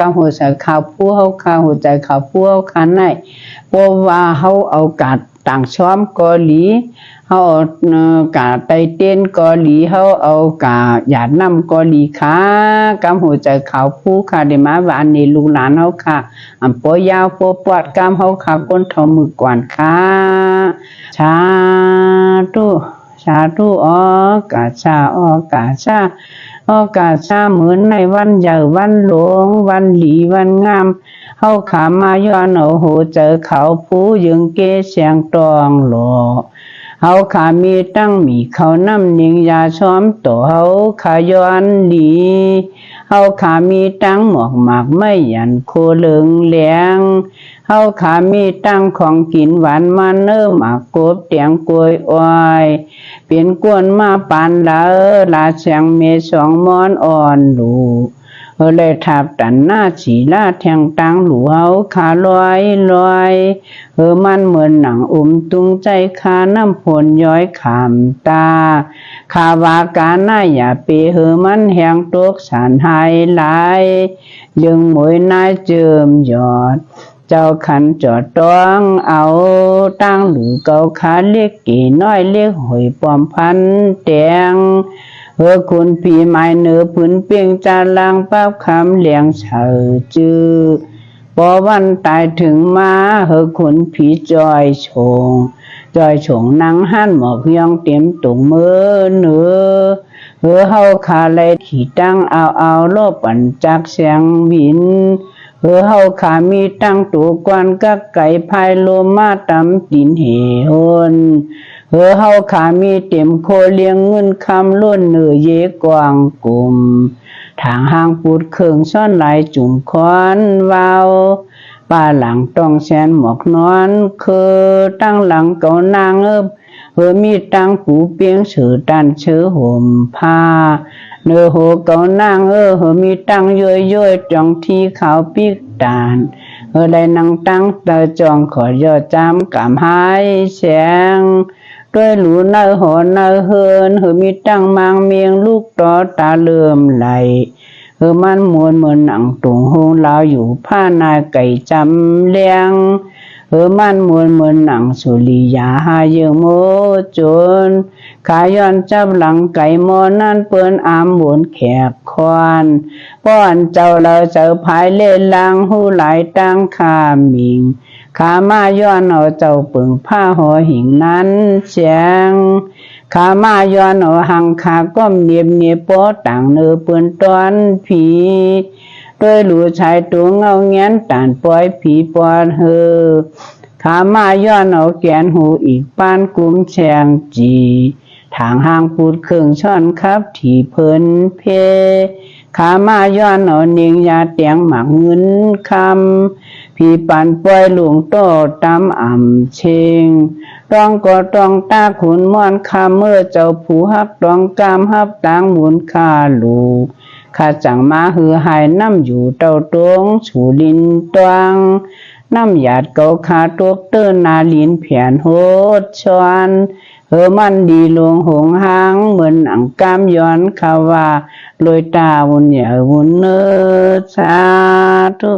กำหัวใจข่าวผู้เขาข่าวหัวใจข่าวผู้เขาขันไหนเพราะว่าเขาเอากาดต่างช้อมเกาหลีเขาเอากาไตเต้นเกาหลีเขาเอากาหยาดน้ำเกาหลีค่ะกำหัวใจข่าวผู้ค่ะเดี๋ยวมาว่าอันนี้ลูกหลานเขาค่ะอันปอยาวปอปวดกำเขาค่ะก้นทอมือกวนค่ะชาตุชาตุกาชากาชาเหมือนในวันใหญ่วันหลวงวันหลีวันงามเฮาขามาย้อนเอาโหเจอเขาผู้ยึงเกเสียงตองหล่อเฮาขามีตั้งมีเขาน้ำนิงยาช้อมตัวเฮาขาย้อนหลีเฮาขามีตั้งหมวกหมากไม่ยันโคเหลืองแหลงเฮาขามีตั้งของกินหวานมันหมากกบเตียงกล้วยอ้อยเปลี่ยนกวนมาปานลาเสียงเมสองมอนอ่อนลูเลยทับตันหน้าฉีลาแทงตังหลูเฮาขาลอยมันเหมือนหนังตุงใจขาน้ำผลย้อยขามตาขาวากาหน้าอย่าเปมันแหงตกสารหายไหลยึงหมวยนายเจิมยอดเจ้าขันจอดต้องเอาตั้งหลูเกาขาเล็กกี่น้อยเล็กหอยปอมพันแตงคุณพี่ไม้เนื้อพื้นเปียงจานลางป้าคำเลี้ยงเฉาจื้อพอวันตายถึงมาคุณพี่จอยชงนั่งหันหมอกยองเต็มตุงมือเนื้อเฮาขาเลยขี่ตั้งเอาโลบปั่นจากเสียงบินเฮาขามีตั้งตัวกวนกักไก่พายโลมาตำดินเหนเฮาขามีเต็มโคเลี้ยงเงินคำล้นเนื้อเยกวางกลุ่มทางห้างปูดเคืองซ่อนหลายจุ่มคอนวาวป้าหลังต้องแสนหมอกนอนตั้งหลังเก่านางมีตั้งปูเปียงสือตันเชื้อห่มผ้าเนื้อโหเก่านางมีตั้งย่อยจองที่ขาวปิกตานได้นั่งตั้งเตอจองขอยอจำกำหายแสงด้วยหลูเนื้อหอเนื้อเฮินมีตั้งมังเมียงลูกต่อตาเลื่อมไหลมันมวนเหมือนหนังตุงโฮงลาวอยู่ผ้านาไก่จำเลี้ยงมันมวนเหมือนหนังสุริยาหาเยโมจนขาย้อนจับหลังไก่มอนั่นเปิ้นอามบนแขกควานป้อนเจ้าเราเจ้าภายเล่นลางหูหลายตั้งขามิงขามาย้อนเอาเจ้าปึงผ้าหอหิงนั้นเสียงขามาย้อนเอาหังขาก้มเนียบโป๊ต่างเนื้อเปืนตอนผีด้วยหลูชายตัวเงาเงี้ยนต่านปล่อยผีปอนขามาย้อนเอาแกนหูอีกป้านกุ้มแชงจีทางห้างปูดเครื่องช่อนครับที่เพิ่นเพขามาย้อนเอาเนียงยาเตียงหมักเงินคำพี่ปันปล่อยหลวงโตตำอ่ำเชงต้องก็ต้องตาขุนม่อนคำเมื่อเจ้าผู้ฮับต้องกามฮับต่างหมุนคาลูข้าจังมาหายน้ำอยู่เต้าตวงสูลินตวงน้ำหยาดเกาขาตวกเตือนนาลินเพียนโหดชวนมันดีลงหงหางเหมือนอังกามย้อนคาว่าลอยตาวุนเหยาวุนเนอสาธุ